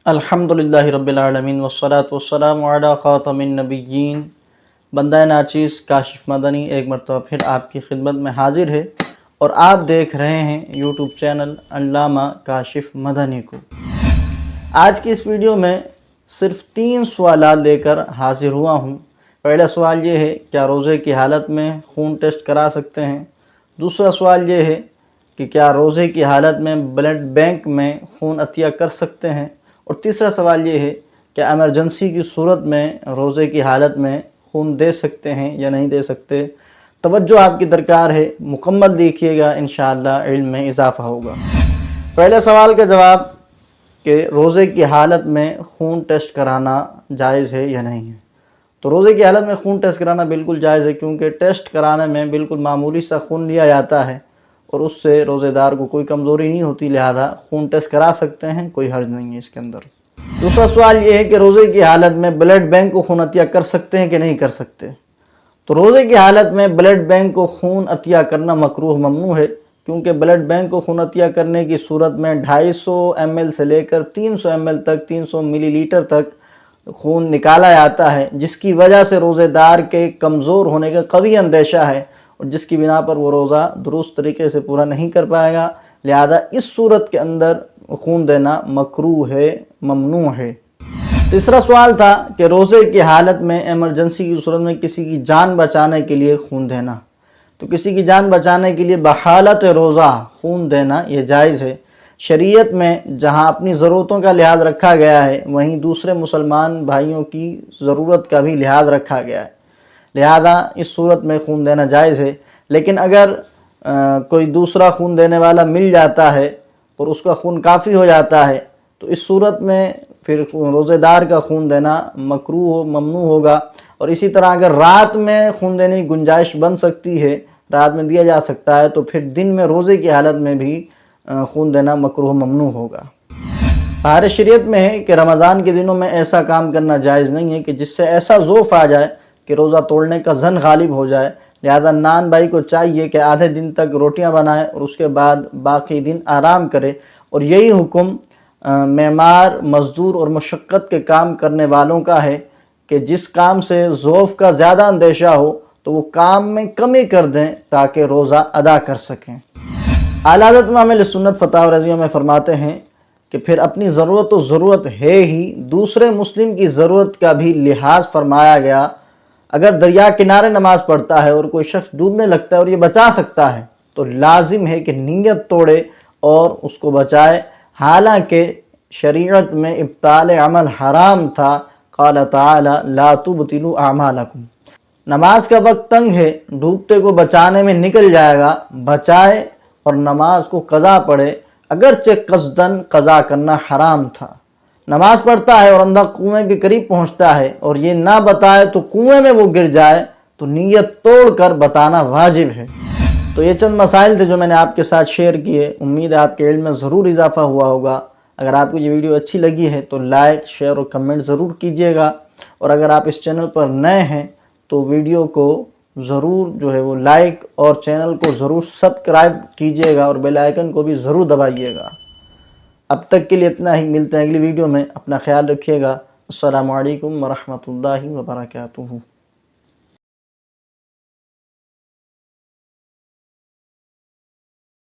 الحمدللہ رب العالمین والصلاة والسلام علی خاتم النبیین۔ بندہ ناچیز کاشف مدنی ایک مرتبہ پھر آپ کی خدمت میں حاضر ہے اور آپ دیکھ رہے ہیں یوٹیوب چینل علامہ کاشف مدنی کو۔ آج کی اس ویڈیو میں صرف 3 سوالات لے کر حاضر ہوا ہوں۔ پہلا سوال یہ ہے، کیا روزے کی حالت میں خون ٹیسٹ کرا سکتے ہیں؟ دوسرا سوال یہ ہے کہ کیا روزے کی حالت میں بلڈ بینک میں خون عطیہ کر سکتے ہیں؟ اور تیسرا سوال یہ ہے کہ ایمرجنسی کی صورت میں روزے کی حالت میں خون دے سکتے ہیں یا نہیں دے سکتے؟ توجہ آپ کی درکار ہے، مکمل دیکھیے گا، انشاءاللہ علم میں اضافہ ہوگا۔ پہلے سوال کا جواب کہ روزے کی حالت میں خون ٹیسٹ کرانا جائز ہے یا نہیں ہے؟ تو روزے کی حالت میں خون ٹیسٹ کرانا بالکل جائز ہے، کیونکہ ٹیسٹ کرانے میں بالکل معمولی سا خون لیا جاتا ہے اور اس سے روزے دار کو کوئی کمزوری نہیں ہوتی، لہذا خون ٹیسٹ کرا سکتے ہیں، کوئی حرج نہیں ہے اس کے اندر۔ دوسرا سوال یہ ہے کہ روزے کی حالت میں بلڈ بینک کو خون عطیہ کر سکتے ہیں کہ نہیں کر سکتے؟ تو روزے کی حالت میں بلڈ بینک کو خون عطیہ کرنا مکروہ ممنوع ہے، کیونکہ بلڈ بینک کو خون عطیہ کرنے کی صورت میں 250 ml سے لے کر 300 ml تک 300 ملی لیٹر تک خون نکالا جاتا ہے، جس کی وجہ سے روزے دار کے کمزور ہونے کا قوی اندیشہ ہے اور جس کی بنا پر وہ روزہ درست طریقے سے پورا نہیں کر پائے گا، لہذا اس صورت کے اندر خون دینا مکروہ ہے، ممنوع ہے۔ تیسرا سوال تھا کہ روزے کی حالت میں ایمرجنسی کی صورت میں کسی کی جان بچانے کے لیے خون دینا، تو کسی کی جان بچانے کے لیے بحالت روزہ خون دینا یہ جائز ہے۔ شریعت میں جہاں اپنی ضرورتوں کا لحاظ رکھا گیا ہے، وہیں دوسرے مسلمان بھائیوں کی ضرورت کا بھی لحاظ رکھا گیا ہے، لہذا اس صورت میں خون دینا جائز ہے۔ لیکن اگر کوئی دوسرا خون دینے والا مل جاتا ہے اور اس کا خون کافی ہو جاتا ہے، تو اس صورت میں پھر روزے دار کا خون دینا مکروہ ممنوع ہوگا۔ اور اسی طرح اگر رات میں خون دینے کی گنجائش بن سکتی ہے، رات میں دیا جا سکتا ہے، تو پھر دن میں روزے کی حالت میں بھی خون دینا مکروہ ممنوع ہوگا۔ بہار شریعت میں ہے کہ رمضان کے دنوں میں ایسا کام کرنا جائز نہیں ہے کہ جس سے ایسا ذوف آ جائے کہ روزہ توڑنے کا ظن غالب ہو جائے، لہذا نان بھائی کو چاہیے کہ آدھے دن تک روٹیاں بنائے اور اس کے بعد باقی دن آرام کرے، اور یہی حکم معمار، مزدور اور مشقت کے کام کرنے والوں کا ہے کہ جس کام سے ذوف کا زیادہ اندیشہ ہو تو وہ کام میں کمی کر دیں تاکہ روزہ ادا کر سکیں۔ اعلیٰ حضرت امام اہل سنت فتاوی رضویہ میں فرماتے ہیں کہ پھر اپنی ضرورت تو ضرورت ہے ہی، دوسرے مسلم کی ضرورت کا بھی لحاظ فرمایا گیا۔ اگر دریا کنارے نماز پڑھتا ہے اور کوئی شخص ڈوبنے لگتا ہے اور یہ بچا سکتا ہے تو لازم ہے کہ نیت توڑے اور اس کو بچائے، حالانکہ شریعت میں ابطال عمل حرام تھا۔ قال تعالی لا تبطلوا اعمالکم۔ نماز کا وقت تنگ ہے، ڈوبتے کو بچانے میں نکل جائے گا، بچائے اور نماز کو قضا پڑھے، اگرچہ قصداً قضا کرنا حرام تھا۔ نماز پڑھتا ہے اور اندھا کنویں کے قریب پہنچتا ہے اور یہ نہ بتائے تو کنویں میں وہ گر جائے تو نیت توڑ کر بتانا واجب ہے۔ تو یہ چند مسائل تھے جو میں نے آپ کے ساتھ شیئر کیے، امید ہے آپ کے علم میں ضرور اضافہ ہوا ہوگا۔ اگر آپ کو یہ ویڈیو اچھی لگی ہے تو لائک، شیئر اور کمنٹ ضرور کیجیے گا، اور اگر آپ اس چینل پر نئے ہیں تو ویڈیو کو ضرور وہ لائک اور چینل کو ضرور سبسکرائب کیجیے گا اور بیل آئیکن کو بھی ضرور دبائیے گا۔ اب تک کے لیے اتنا ہی، ملتے ہیں اگلی ویڈیو میں، اپنا خیال رکھیے گا۔ السلام علیکم ورحمۃ اللہ وبرکاتہ۔